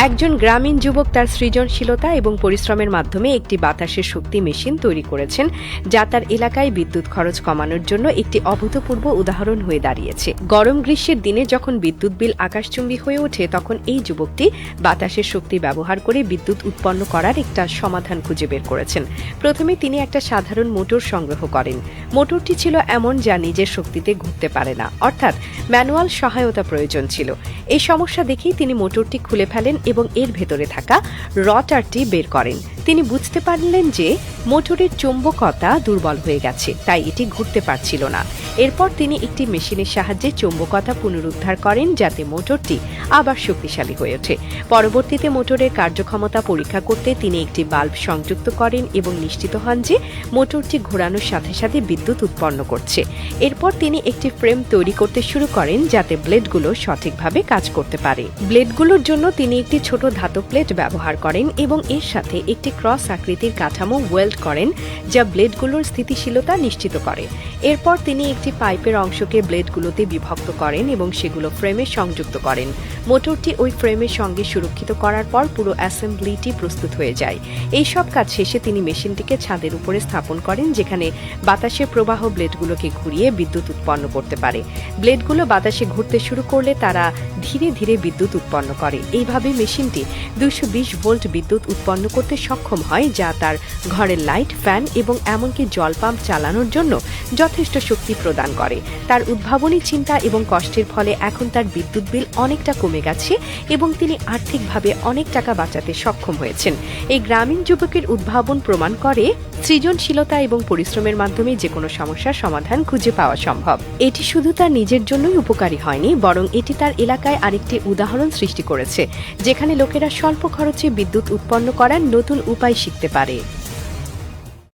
একজন গ্রামীণ যুবক তার সৃজনশীলতা এবং পরিশ্রমের মাধ্যমে একটি বাতাসের শক্তি মেশিন তৈরি করেছেন, যা তার এলাকায় বিদ্যুৎ খরচ কমানোর জন্য একটি অভূতপূর্ব উদাহরণ হয়ে দাঁড়িয়েছে। গরম গ্রীষ্মের দিনে যখন বিদ্যুৎ বিল আকাশচুম্বী হয়ে ওঠে, তখন এই যুবকটি বাতাসের শক্তি ব্যবহার করে বিদ্যুৎ উৎপন্ন করার একটা সমাধান খুঁজে বের করেছেন। প্রথমে তিনি একটা সাধারণ মোটর সংগ্রহ করেন। মোটরটি ছিল এমন যা নিজের শক্তিতে ঘুরতে পারে না, অর্থাৎ ম্যানুয়াল সহায়তা প্রয়োজন ছিল। এই সমস্যা দেখেই তিনি মোটরটি খুলে ফেলেন এবং এর ভেতরে থাকা রটারটি বের করেন। তিনি বুঝতে পারলেন যে মোটরের চৌম্বকতা দুর্বল হয়ে গেছে, তাই এটি ঘুরতে পারছিল না। এরপর তিনি একটি মেশিনের সাহায্যে চৌম্বকতা পুনরুদ্ধার করেন, যাতে মোটরটি আবার শক্তিশালী হয়ে ওঠে। পরবর্তীতে মোটরের কার্যক্ষমতা পরীক্ষা করতে তিনি একটি বাল্ব সংযুক্ত করেন এবং নিশ্চিত হন যে মোটরটি ঘোরানোর সাথে সাথে বিদ্যুৎ উৎপন্ন করছে। এরপর তিনি একটি ফ্রেম তৈরি করতে শুরু করেন, যাতে ব্লেডগুলো সঠিকভাবে কাজ করতে পারে। ব্লেডগুলোর জন্য তিনি একটি ছোট ধাতব প্লেট ব্যবহার করেন এবং এর সাথে একটি ক্রস আকৃতির কাঠামো ওয়েল্ড করেন, যা ব্লেডগুলোর স্থিতিশীলতা নিশ্চিত করে। এরপর তিনি একটি পাইপের অংশকে ব্লেডগুলোতে বিভক্ত করেন এবং সেগুলো ফ্রেমে সংযুক্ত করেন। মোটরটি ওই ফ্রেমের সঙ্গে সুরক্ষিত করার পর পুরো অ্যাসেম্বলিটি প্রস্তুত হয়ে যায়। এই সব কাজ শেষে তিনি মেশিনটিকে ছাদের উপরে স্থাপন করেন, যেখানে বাতাসের প্রবাহ ব্লেডগুলোকে ঘুরিয়ে বিদ্যুৎ উৎপন্ন করতে পারে। ব্লেডগুলো বাতাসে ঘুরতে শুরু করলে তারা ধীরে ধীরে বিদ্যুৎ উৎপন্ন করে। এইভাবে মেশিনটি 220 ভোল্ট বিদ্যুৎ উৎপন্ন করতে সক্ষম হয়, যা তার ঘরের লাইট, ফ্যান এবং এমনকি জল পাম্প চালানোর জন্য যথেষ্ট শক্তি প্রদান করে। তার উদ্ভাবনী চিন্তা এবং কষ্টের ফলে এখন তার বিদ্যুৎ বিল অনেকটা কমে গেছে এবং তিনি আর্থিকভাবে অনেক টাকা বাঁচাতে সক্ষম হয়েছেন। এই গ্রামীণ যুবকের উদ্ভাবন প্রমাণ করে সৃজনশীলতা এবং পরিশ্রমের মাধ্যমে যে কোনো সমস্যার সমাধান খুঁজে পাওয়া সম্ভব। এটি শুধু তার নিজের জন্যই উপকারী হয়নি, বরং এটি তার এলাকায় আরেকটি উদাহরণ সৃষ্টি করেছে, যেখানে লোকেরা স্বল্প খরচে বিদ্যুৎ উৎপন্ন করার নতুন উপায় শিখতে পারে।